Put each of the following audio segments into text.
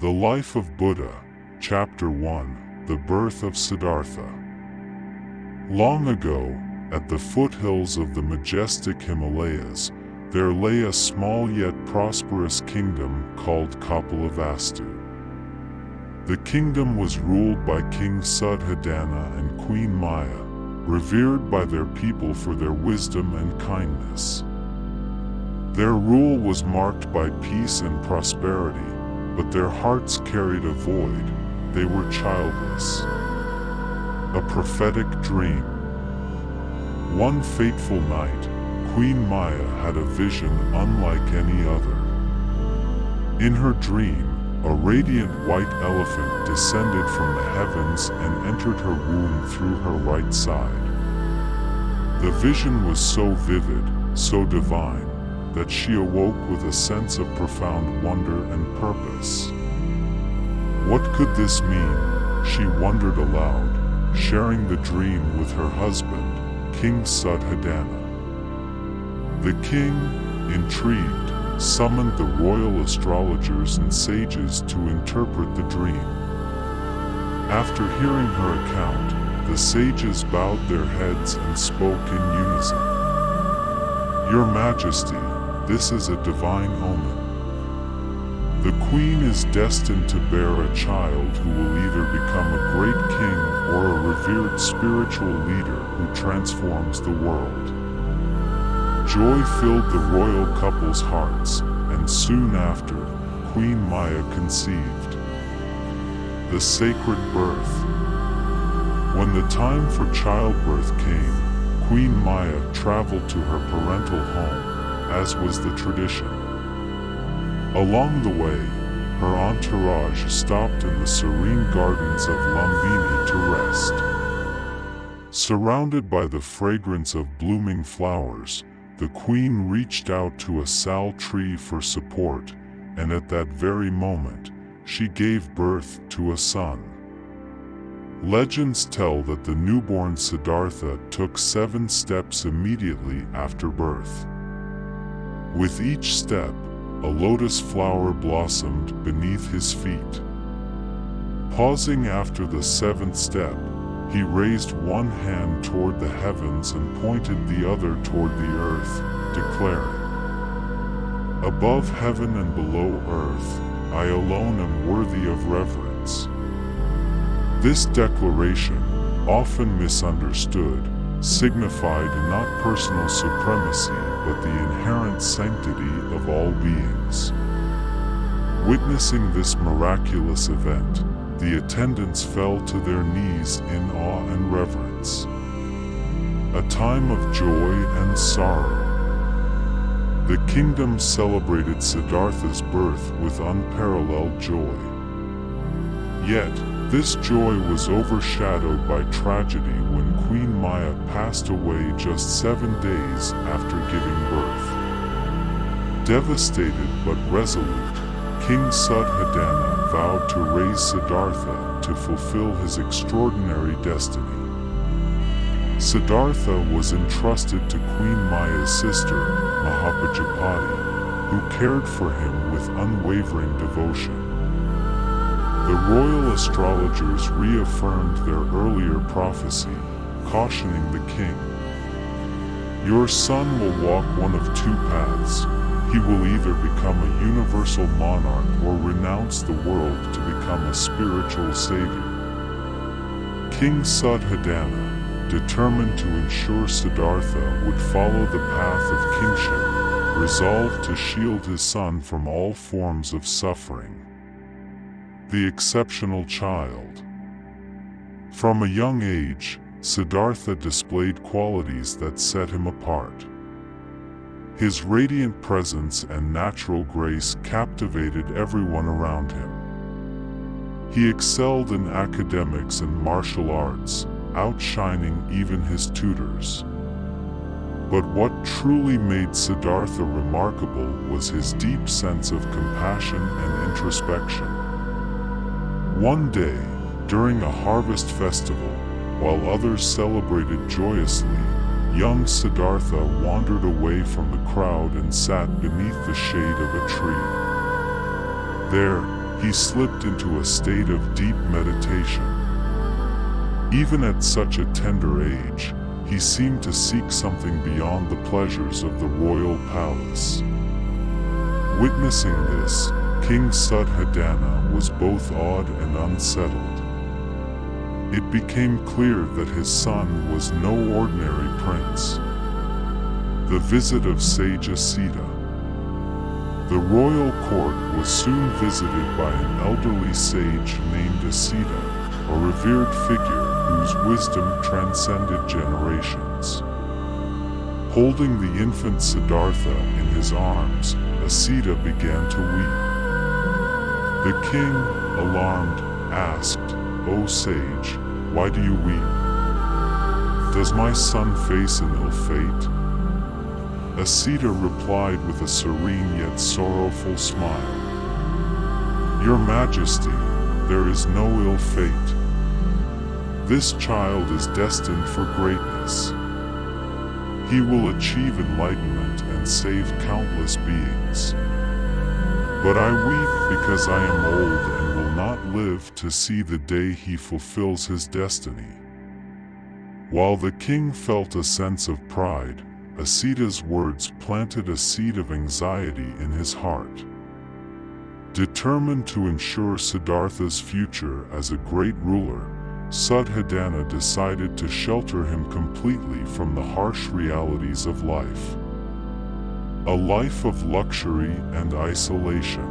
The Life of Buddha, Chapter 1, The Birth of Siddhartha. Long ago, at the foothills of the majestic Himalayas, there lay a small yet prosperous kingdom called Kapilavastu. The kingdom was ruled by King Suddhodana and Queen Maya, revered by their people for their wisdom and kindness. Their rule was marked by peace and prosperity, but their hearts carried a void. They were childless. A prophetic dream. One fateful night, Queen Maya had a vision unlike any other. In her dream, a radiant white elephant descended from the heavens and entered her womb through her right side. The vision was so vivid, so divine, that she awoke with a sense of profound wonder and purpose. What could this mean? She wondered aloud, sharing the dream with her husband, King Suddhodana. The king, intrigued, summoned the royal astrologers and sages to interpret the dream. After hearing her account, the sages bowed their heads and spoke in unison. "Your Majesty, this is a divine omen. The queen is destined to bear a child who will either become a great king or a revered spiritual leader who transforms the world." Joy filled the royal couple's hearts, and soon after, Queen Maya conceived. The sacred birth. When the time for childbirth came, Queen Maya traveled to her parental home, as was the tradition. Along the way, her entourage stopped in the serene gardens of Lumbini to rest. Surrounded by the fragrance of blooming flowers, the queen reached out to a sal tree for support, and at that very moment, she gave birth to a son. Legends tell that the newborn Siddhartha took 7 steps immediately after birth. With each step, a lotus flower blossomed beneath his feet. Pausing after the 7th step, he raised one hand toward the heavens and pointed the other toward the earth, declaring, "Above heaven and below earth, I alone am worthy of reverence." This declaration, often misunderstood, signified not personal supremacy but the inherent sanctity of all beings. Witnessing this miraculous event, the attendants fell to their knees in awe and reverence. A time of joy and sorrow. The kingdom celebrated Siddhartha's birth with unparalleled joy. Yet, this joy was overshadowed by tragedy when Queen Maya passed away just 7 days after giving birth. Devastated but resolute, King Suddhodana vowed to raise Siddhartha to fulfill his extraordinary destiny. Siddhartha was entrusted to Queen Maya's sister, Mahapajapati, who cared for him with unwavering devotion. The royal astrologers reaffirmed their earlier prophecy, cautioning the king. "Your son will walk one of 2 paths. He will either become a universal monarch or renounce the world to become a spiritual savior." King Suddhodana, determined to ensure Siddhartha would follow the path of kingship, resolved to shield his son from all forms of suffering. The exceptional child. From a young age, Siddhartha displayed qualities that set him apart. His radiant presence and natural grace captivated everyone around him. He excelled in academics and martial arts, outshining even his tutors. But what truly made Siddhartha remarkable was his deep sense of compassion and introspection. One day, during a harvest festival, while others celebrated joyously, young Siddhartha wandered away from the crowd and sat beneath the shade of a tree. There, he slipped into a state of deep meditation. Even at such a tender age, he seemed to seek something beyond the pleasures of the royal palace. Witnessing this, King Suddhodana was both awed and unsettled. It became clear that his son was no ordinary prince. The visit of sage Asita. The royal court was soon visited by an elderly sage named Asita, a revered figure whose wisdom transcended generations. Holding the infant Siddhartha in his arms, Asita began to weep. The king, alarmed, asked, "O sage, why do you weep? Does my son face an ill fate?" Asita replied with a serene yet sorrowful smile. "Your Majesty, there is no ill fate. This child is destined for greatness. He will achieve enlightenment and save countless beings. But I weep because I am old and will not live to see the day he fulfills his destiny." While the king felt a sense of pride, Asita's words planted a seed of anxiety in his heart. Determined to ensure Siddhartha's future as a great ruler, Suddhodana decided to shelter him completely from the harsh realities of life. A life of luxury and isolation.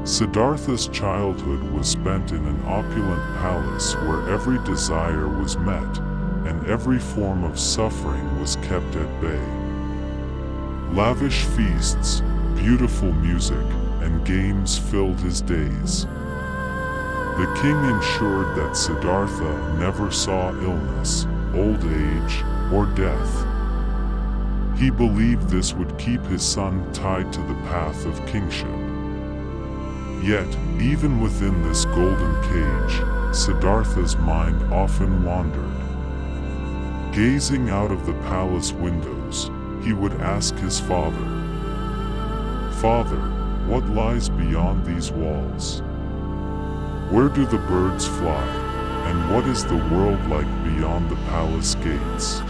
Siddhartha's childhood was spent in an opulent palace where every desire was met, and every form of suffering was kept at bay. Lavish feasts, beautiful music, and games filled his days. The king ensured that Siddhartha never saw illness, old age, or death. He believed this would keep his son tied to the path of kingship. Yet, even within this golden cage, Siddhartha's mind often wandered. Gazing out of the palace windows, he would ask his father, "Father, what lies beyond these walls? Where do the birds fly, and what is the world like beyond the palace gates?"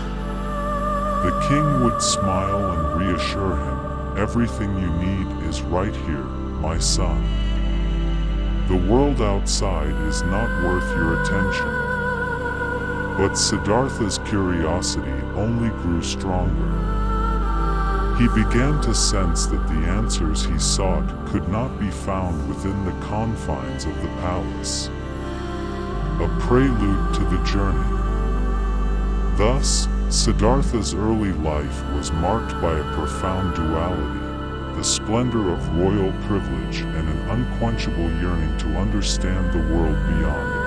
The king would smile and reassure him, "Everything you need is right here, my son. The world outside is not worth your attention." But Siddhartha's curiosity only grew stronger. He began to sense that the answers he sought could not be found within the confines of the palace. A prelude to the journey. Thus, Siddhartha's early life was marked by a profound duality, the splendor of royal privilege and an unquenchable yearning to understand the world beyond it.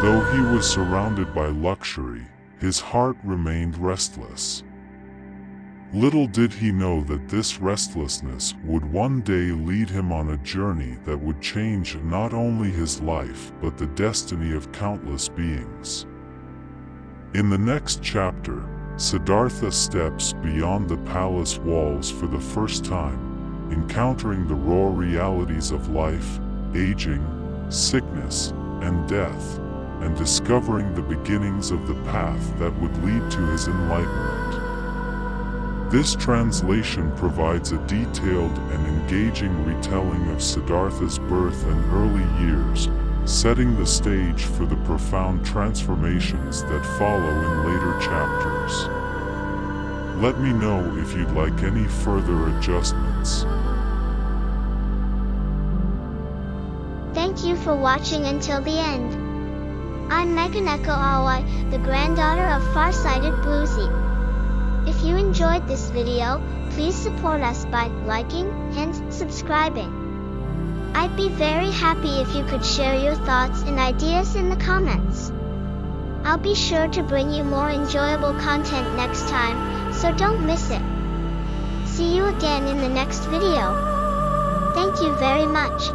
Though he was surrounded by luxury, his heart remained restless. Little did he know that this restlessness would one day lead him on a journey that would change not only his life but the destiny of countless beings. In the next chapter, Siddhartha steps beyond the palace walls for the first time, encountering the raw realities of life, aging, sickness, and death, and discovering the beginnings of the path that would lead to his enlightenment. This translation provides a detailed and engaging retelling of Siddhartha's birth and early years, setting the stage for the profound transformations that follow in later chapters. Let me know if you'd like any further adjustments. Thank you for watching until the end. I'm Meganeko Awai, the granddaughter of far-sighted Bluesy. If you enjoyed this video, please support us by liking and subscribing. I'd be very happy if you could share your thoughts and ideas in the comments. I'll be sure to bring you more enjoyable content next time, so don't miss it. See you again in the next video. Thank you very much.